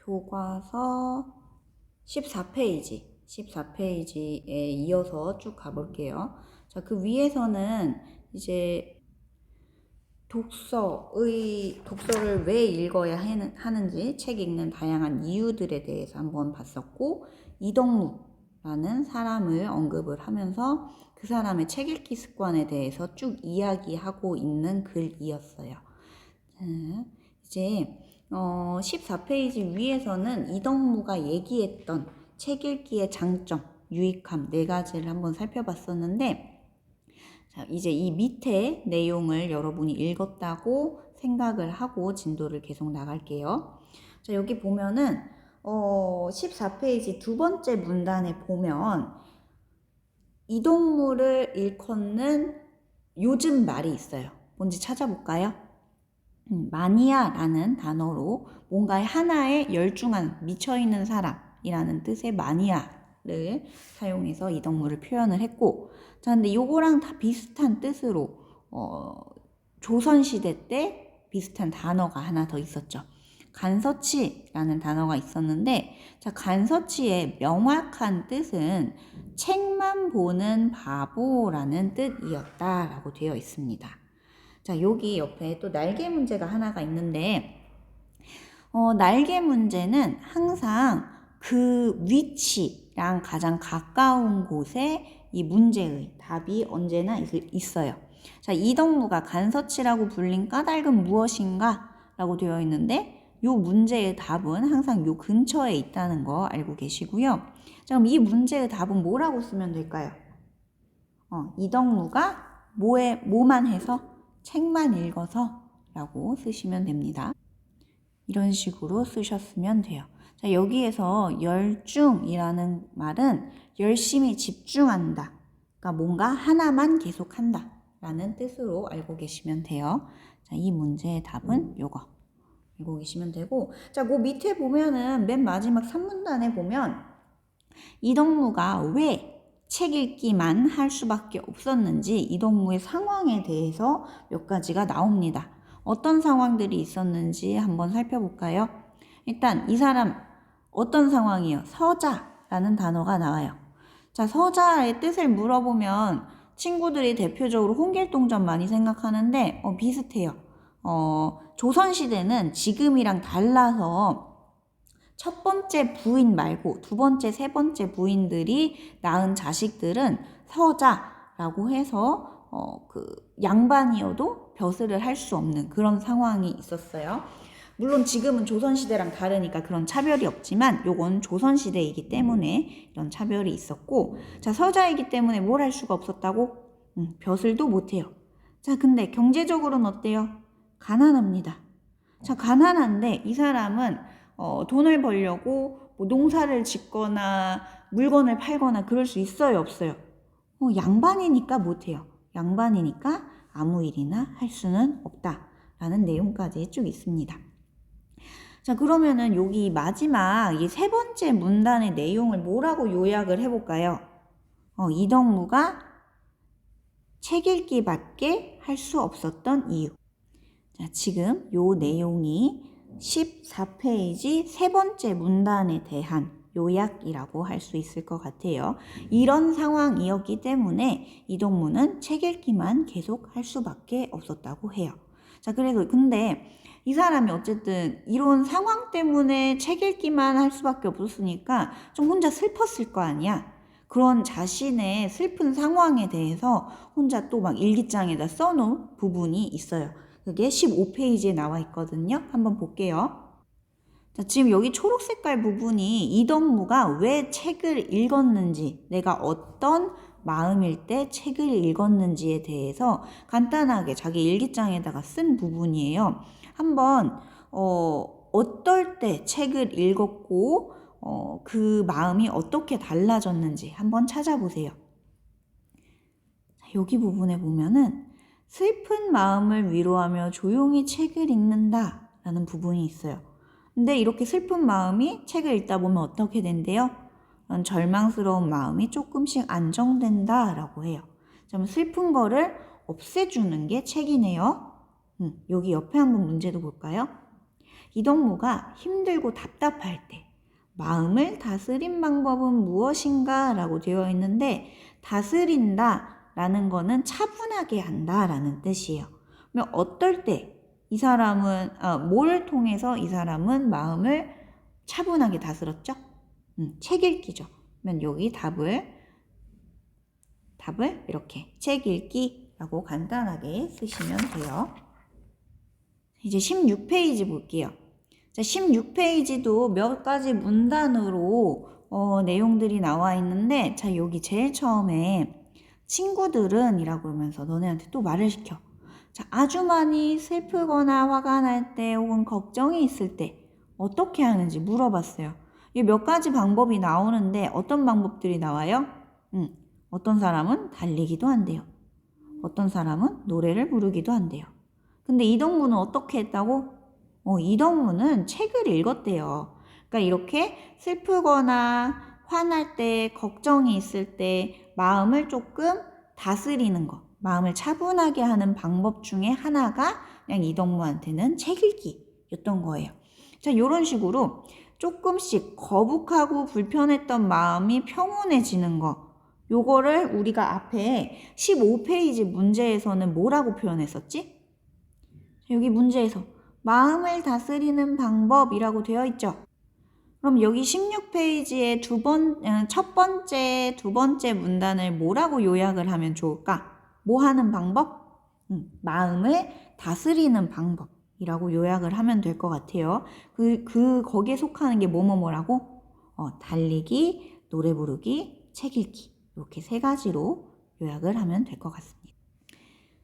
교과서 14페이지에 이어서 쭉 가볼게요. 자, 그 위에서는 이제 독서를 왜 읽어야 하는지, 책 읽는 다양한 이유들에 대해서 한번 봤었고, 이덕무라는 사람을 언급을 하면서 그 사람의 책 읽기 습관에 대해서 쭉 이야기하고 있는 글이었어요. 이제 14페이지 위에서는 이덕무가 얘기했던 책 읽기의 장점, 유익함 4가지를 한번 살펴봤었는데, 자, 이제 이 밑에 내용을 여러분이 읽었다고 생각을 하고 진도를 계속 나갈게요. 자, 여기 보면은 14페이지 두 번째 문단에 보면 이동물을 일컫는 요즘 말이 있어요. 뭔지 찾아볼까요? 마니아라는 단어로 뭔가에 하나에 열중한, 미쳐있는 사람이라는 뜻의 마니아를 사용해서 이동물을 표현을 했고, 자, 근데 요거랑 다 비슷한 뜻으로 조선시대 때 비슷한 단어가 하나 더 있었죠. 간서치라는 단어가 있었는데, 자, 간서치의 명확한 뜻은 책만 보는 바보라는 뜻이었다라고 되어 있습니다. 자, 여기 옆에 또 날개 문제가 하나가 있는데, 날개 문제는 항상 그 위치랑 가장 가까운 곳에 이 문제의 답이 언제나 있어요. 자, 이덕무가 간서치라고 불린 까닭은 무엇인가? 라고 되어 있는데, 이 문제의 답은 항상 이 근처에 있다는 거 알고 계시고요. 자, 그럼 이 문제의 답은 뭐라고 쓰면 될까요? 이덕무가 뭐만 해서? 책만 읽어서 라고 쓰시면 됩니다. 이런 식으로 쓰셨으면 돼요. 자, 여기에서 열중이라는 말은 열심히 집중한다. 그러니까 뭔가 하나만 계속한다 라는 뜻으로 알고 계시면 돼요. 자, 이 문제의 답은 요거 알고 계시면 되고, 자, 그 밑에 보면은 맨 마지막 3문단에 보면 이덕무가 왜 책 읽기만 할 수밖에 없었는지 이덕무의 상황에 대해서 몇 가지가 나옵니다. 어떤 상황들이 있었는지 한번 살펴볼까요? 일단 이 사람 어떤 상황이에요? 서자라는 단어가 나와요. 자, 서자의 뜻을 물어보면 친구들이 대표적으로 홍길동전 많이 생각하는데 비슷해요. 조선시대는 지금이랑 달라서 첫 번째 부인 말고 두 번째, 세 번째 부인들이 낳은 자식들은 서자라고 해서 양반이어도 벼슬을 할 수 없는 그런 상황이 있었어요. 물론 지금은 조선시대랑 다르니까 그런 차별이 없지만 요건 조선시대이기 때문에 이런 차별이 있었고, 자, 서자이기 때문에 뭘 할 수가 없었다고? 벼슬도 못해요. 자, 근데 경제적으로는 어때요? 가난합니다. 자, 가난한데 이 사람은 돈을 벌려고 뭐 농사를 짓거나 물건을 팔거나 그럴 수 있어요, 없어요? 양반이니까 못해요. 양반이니까 아무 일이나 할 수는 없다라는 내용까지 쭉 있습니다. 자, 그러면은 여기 마지막 이 세 번째 문단의 내용을 뭐라고 요약을 해볼까요? 이덕무가 책 읽기밖에 할 수 없었던 이유. 자, 지금 요 내용이 14페이지 세 번째 문단에 대한 요약이라고 할 수 있을 것 같아요. 이런 상황이었기 때문에 이덕무는 책 읽기만 계속 할 수밖에 없었다고 해요. 자, 그래서 근데 이 사람이 어쨌든 이런 상황 때문에 책 읽기만 할 수밖에 없었으니까 좀 혼자 슬펐을 거 아니야. 그런 자신의 슬픈 상황에 대해서 혼자 또 막 일기장에다 써놓은 부분이 있어요. 그게 15페이지에 나와 있거든요. 한번 볼게요. 자, 지금 여기 초록 색깔 부분이 이덕무가 왜 책을 읽었는지, 내가 어떤 마음일 때 책을 읽었는지에 대해서 간단하게 자기 일기장에다가 쓴 부분이에요. 한번 어떨 때 책을 읽었고 그 마음이 어떻게 달라졌는지 한번 찾아보세요. 여기 부분에 보면은 슬픈 마음을 위로하며 조용히 책을 읽는다 라는 부분이 있어요. 근데 이렇게 슬픈 마음이 책을 읽다 보면 어떻게 된대요? 절망스러운 마음이 조금씩 안정된다 라고 해요. 그러면 슬픈 거를 없애주는 게 책이네요. 여기 옆에 한번 문제도 볼까요? 비동무가 힘들고 답답할 때 마음을 다스린 방법은 무엇인가? 라고 되어 있는데 다스린다 라는 거는 차분하게 한다 라는 뜻이에요. 그러면 어떨 때 이 사람은 뭘 통해서 이 사람은 마음을 차분하게 다스렸죠? 책 읽기죠. 그러면 여기 답을 이렇게 책 읽기라고 간단하게 쓰시면 돼요. 이제 16페이지 볼게요. 자, 16페이지도 몇 가지 문단으로 내용들이 나와 있는데, 자, 여기 제일 처음에 친구들은 이라고 그러면서 너네한테 또 말을 시켜. 자, 아주 많이 슬프거나 화가 날 때 혹은 걱정이 있을 때 어떻게 하는지 물어봤어요. 이 몇 가지 방법이 나오는데 어떤 방법들이 나와요? 어떤 사람은 달리기도 한대요. 어떤 사람은 노래를 부르기도 한대요. 근데 이동무는 어떻게 했다고? 이동무는 책을 읽었대요. 그러니까 이렇게 슬프거나 화날 때, 걱정이 있을 때 마음을 조금 다스리는 것, 마음을 차분하게 하는 방법 중에 하나가 그냥 이동무한테는 책 읽기였던 거예요. 자, 이런 식으로 조금씩 거북하고 불편했던 마음이 평온해지는 거, 요거를 우리가 앞에 15페이지 문제에서는 뭐라고 표현했었지? 여기 문제에서 마음을 다스리는 방법이라고 되어 있죠. 그럼 여기 16페이지에 첫 번째, 두 번째 문단을 뭐라고 요약을 하면 좋을까? 뭐 하는 방법? 마음을 다스리는 방법이라고 요약을 하면 될 것 같아요. 거기에 속하는 게 뭐라고? 달리기, 노래 부르기, 책 읽기. 이렇게 세 가지로 요약을 하면 될 것 같습니다.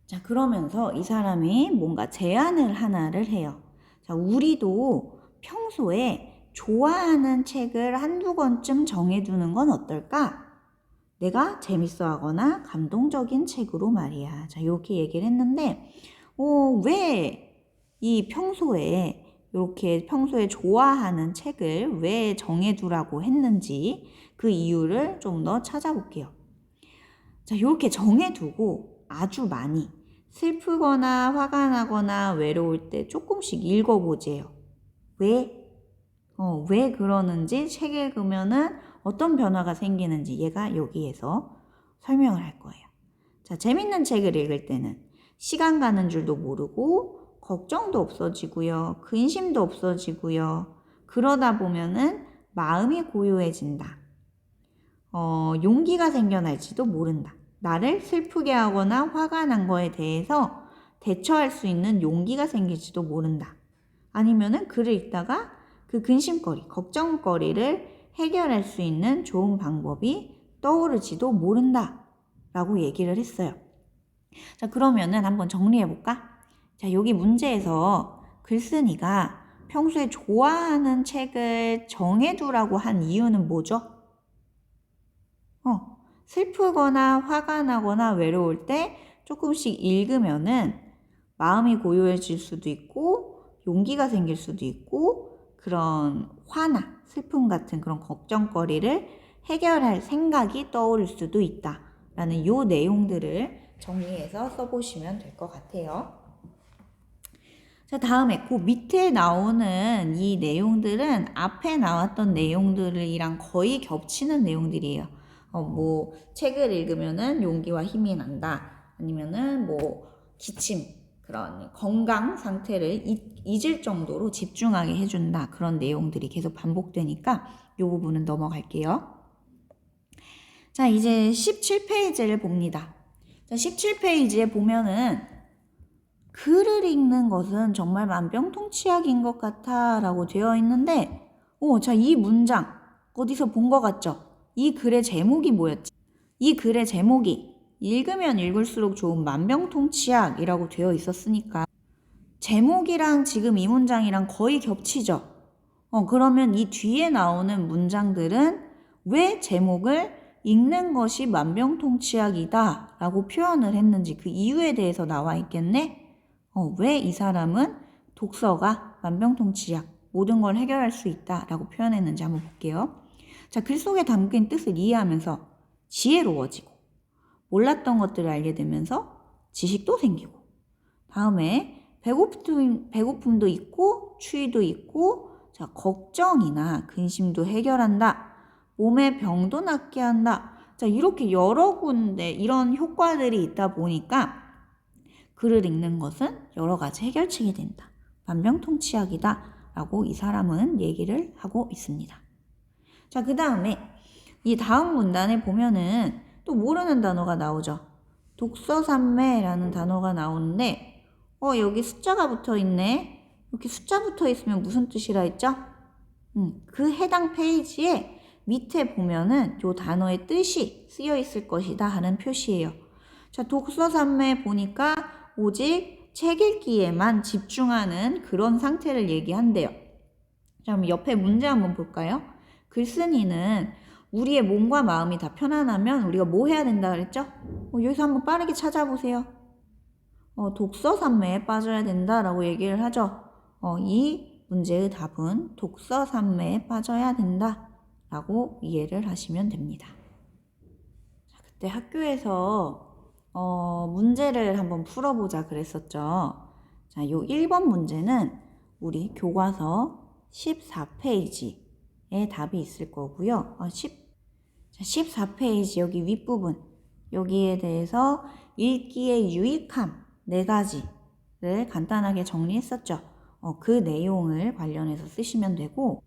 자, 그러면서 이 사람이 뭔가 제안을 하나를 해요. 자, 우리도 평소에 좋아하는 책을 한두 권쯤 정해두는 건 어떨까? 내가 재밌어 하거나 감동적인 책으로 말이야. 자, 이렇게 얘기를 했는데, 왜 이 평소에 좋아하는 책을 왜 정해두라고 했는지 그 이유를 좀 더 찾아볼게요. 자, 이렇게 정해두고 아주 많이 슬프거나 화가 나거나 외로울 때 조금씩 읽어보재요. 왜 그러는지 책 읽으면은 어떤 변화가 생기는지 얘가 여기에서 설명을 할 거예요. 자, 재밌는 책을 읽을 때는 시간 가는 줄도 모르고 걱정도 없어지고요. 근심도 없어지고요. 그러다 보면은 마음이 고요해진다. 용기가 생겨날지도 모른다. 나를 슬프게 하거나 화가 난 거에 대해서 대처할 수 있는 용기가 생길지도 모른다. 아니면은 글을 읽다가 그 근심거리, 걱정거리를 해결할 수 있는 좋은 방법이 떠오르지도 모른다 라고 얘기를 했어요. 자, 그러면은 한번 정리해 볼까? 자, 여기 문제에서 글쓴이가 평소에 좋아하는 책을 정해두라고 한 이유는 뭐죠? 슬프거나 화가 나거나 외로울 때 조금씩 읽으면은 마음이 고요해질 수도 있고 용기가 생길 수도 있고 그런 화나 슬픔 같은 그런 걱정거리를 해결할 생각이 떠오를 수도 있다 라는 요 내용들을 정리해서 써보시면 될 것 같아요. 자, 다음에 그 밑에 나오는 이 내용들은 앞에 나왔던 내용들이랑 거의 겹치는 내용들이에요. 책을 읽으면은 용기와 힘이 난다. 아니면은 기침, 그런 건강 상태를 잊을 정도로 집중하게 해준다. 그런 내용들이 계속 반복되니까 이 부분은 넘어갈게요. 자, 이제 17페이지를 봅니다. 자, 17페이지에 보면은 글을 읽는 것은 정말 만병통치약인 것 같아 라고 되어 있는데 자, 이 문장 어디서 본 것 같죠? 이 글의 제목이 뭐였지? 이 글의 제목이 읽으면 읽을수록 좋은 만병통치약이라고 되어 있었으니까 제목이랑 지금 이 문장이랑 거의 겹치죠? 그러면 이 뒤에 나오는 문장들은 왜 제목을 읽는 것이 만병통치약이다 라고 표현을 했는지 그 이유에 대해서 나와 있겠네? 왜 이 사람은 독서가 만병통치약, 모든 걸 해결할 수 있다 라고 표현했는지 한번 볼게요. 자, 글 속에 담긴 뜻을 이해하면서 지혜로워지고 몰랐던 것들을 알게 되면서 지식도 생기고 다음에 배고픔도 있고 추위도 있고 자, 걱정이나 근심도 해결한다. 몸의 병도 낫게 한다. 자, 이렇게 여러 군데 이런 효과들이 있다 보니까 글을 읽는 것은 여러 가지 해결책이 된다. 만병통치약이다. 라고 이 사람은 얘기를 하고 있습니다. 자, 그 다음에 이 다음 문단에 보면은 또 모르는 단어가 나오죠. 독서산매라는 단어가 나오는데 여기 숫자가 붙어 있네. 이렇게 숫자 붙어 있으면 무슨 뜻이라 했죠? 그 해당 페이지에 밑에 보면은 이 단어의 뜻이 쓰여 있을 것이다 하는 표시예요. 자, 독서산매 보니까 오직 책 읽기에만 집중하는 그런 상태를 얘기한대요. 자, 그럼 옆에 문제 한번 볼까요? 글쓴이는 우리의 몸과 마음이 다 편안하면 우리가 뭐 해야 된다 그랬죠? 여기서 한번 빠르게 찾아보세요. 독서산매에 빠져야 된다라고 얘기를 하죠. 이 문제의 답은 독서산매에 빠져야 된다라고 이해를 하시면 됩니다. 자, 그때 학교에서 문제를 한번 풀어보자 그랬었죠. 자, 요 1번 문제는 우리 교과서 14페이지에 답이 있을 거고요. 14페이지 여기 윗부분 여기에 대해서 읽기의 유익함 4가지를 간단하게 정리했었죠. 그 내용을 관련해서 쓰시면 되고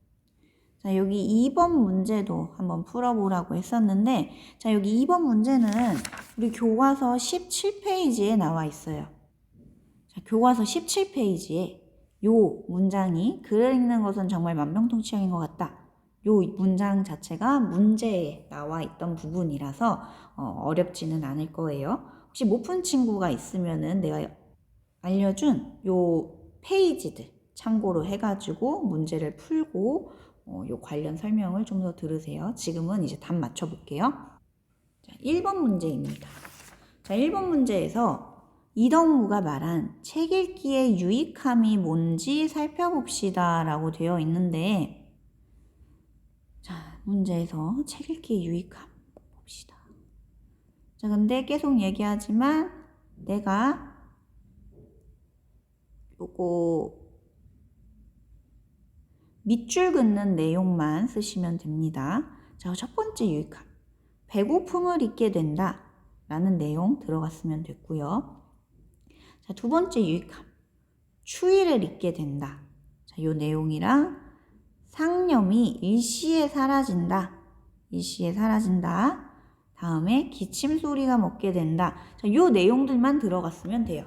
자, 여기 2번 문제도 한번 풀어보라고 했었는데 자, 여기 2번 문제는 우리 교과서 17페이지에 나와 있어요. 자, 교과서 17페이지에 요 문장이 글을 읽는 것은 정말 만병통치약인 것 같다. 요 문장 자체가 문제에 나와 있던 부분이라서 어렵지는 않을 거예요. 혹시 못 푼 친구가 있으면은 내가 알려준 요 페이지들 참고로 해가지고 문제를 풀고 요 관련 설명을 좀 더 들으세요. 지금은 이제 답 맞춰볼게요. 자, 1번 문제입니다. 자, 1번 문제에서 이덕무가 말한 책 읽기의 유익함이 뭔지 살펴봅시다 라고 되어 있는데 자, 문제에서 책 읽기의 유익함 봅시다. 자, 근데 계속 얘기하지만 내가 요거 밑줄 긋는 내용만 쓰시면 됩니다. 자, 첫 번째 유익함. 배고픔을 잊게 된다 라는 내용 들어갔으면 됐고요. 자, 두 번째 유익함. 추위를 잊게 된다. 자, 요 내용이랑 상념이 일시에 사라진다. 일시에 사라진다. 다음에 기침 소리가 먹게 된다. 자, 요 내용들만 들어갔으면 돼요.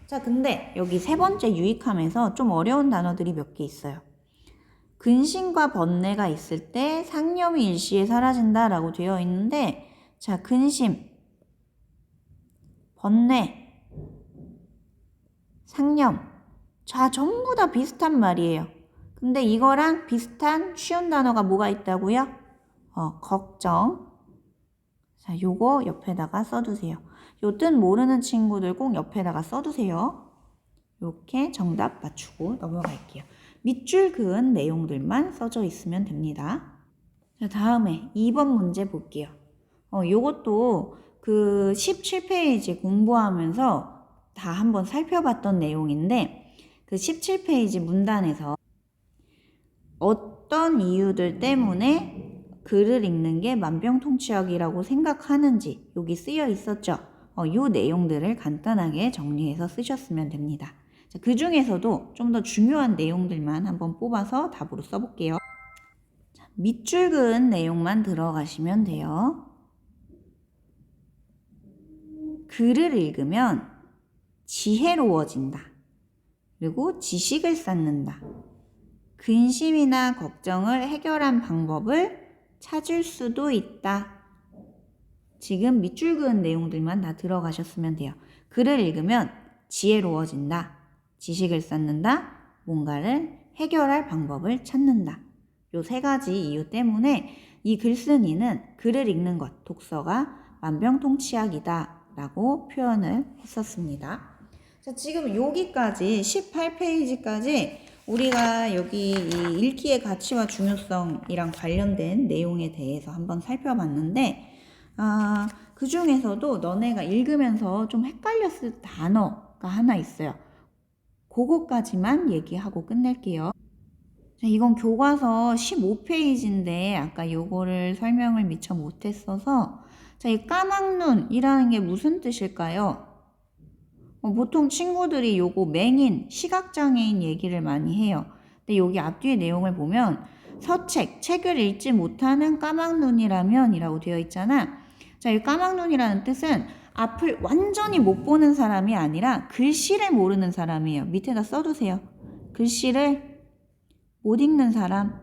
자, 근데 여기 세 번째 유익함에서 좀 어려운 단어들이 몇 개 있어요. 근심과 번뇌가 있을 때 상념이 일시에 사라진다 라고 되어 있는데 자, 근심, 번뇌, 상념 자, 전부 다 비슷한 말이에요. 근데 이거랑 비슷한 쉬운 단어가 뭐가 있다고요? 걱정. 자, 요거 옆에다가 써두세요. 요 뜻 모르는 친구들 꼭 옆에다가 써두세요. 이렇게 정답 맞추고 넘어갈게요. 밑줄 그은 내용들만 써져 있으면 됩니다. 자, 다음에 2번 문제 볼게요. 요것도 그 17페이지 공부하면서 다 한번 살펴봤던 내용인데 그 17페이지 문단에서 어떤 이유들 때문에 글을 읽는 게 만병통치약이라고 생각하는지 여기 쓰여 있었죠. 요 내용들을 간단하게 정리해서 쓰셨으면 됩니다. 그 중에서도 좀 더 중요한 내용들만 한번 뽑아서 답으로 써볼게요. 자, 밑줄 그은 내용만 들어가시면 돼요. 글을 읽으면 지혜로워진다. 그리고 지식을 쌓는다. 근심이나 걱정을 해결한 방법을 찾을 수도 있다. 지금 밑줄 그은 내용들만 다 들어가셨으면 돼요. 글을 읽으면 지혜로워진다. 지식을 쌓는다. 뭔가를 해결할 방법을 찾는다. 요 세 가지 이유 때문에 이 글쓴이는 글을 읽는 것, 독서가 만병통치약이다 라고 표현을 했었습니다. 자, 지금 여기까지 18페이지까지 우리가 여기 이 읽기의 가치와 중요성이랑 관련된 내용에 대해서 한번 살펴봤는데 그 중에서도 너네가 읽으면서 좀 헷갈렸을 단어가 하나 있어요. 그거까지만 얘기하고 끝낼게요. 자, 이건 교과서 15페이지인데 아까 요거를 설명을 미처 못했어서 자, 이 까막눈이라는 게 무슨 뜻일까요? 보통 친구들이 요거 맹인, 시각장애인 얘기를 많이 해요. 근데 여기 앞뒤의 내용을 보면 서책, 책을 읽지 못하는 까막눈이라면 이라고 되어 있잖아. 자, 이 까막눈이라는 뜻은 앞을 완전히 못 보는 사람이 아니라 글씨를 모르는 사람이에요. 밑에다 써두세요. 글씨를 못 읽는 사람.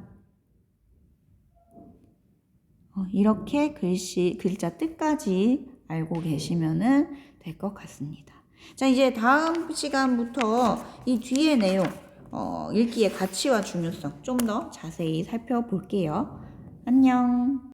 이렇게 글자 뜻까지 알고 계시면은 될 것 같습니다. 자, 이제 다음 시간부터 이 뒤의 내용, 읽기의 가치와 중요성 좀 더 자세히 살펴볼게요. 안녕.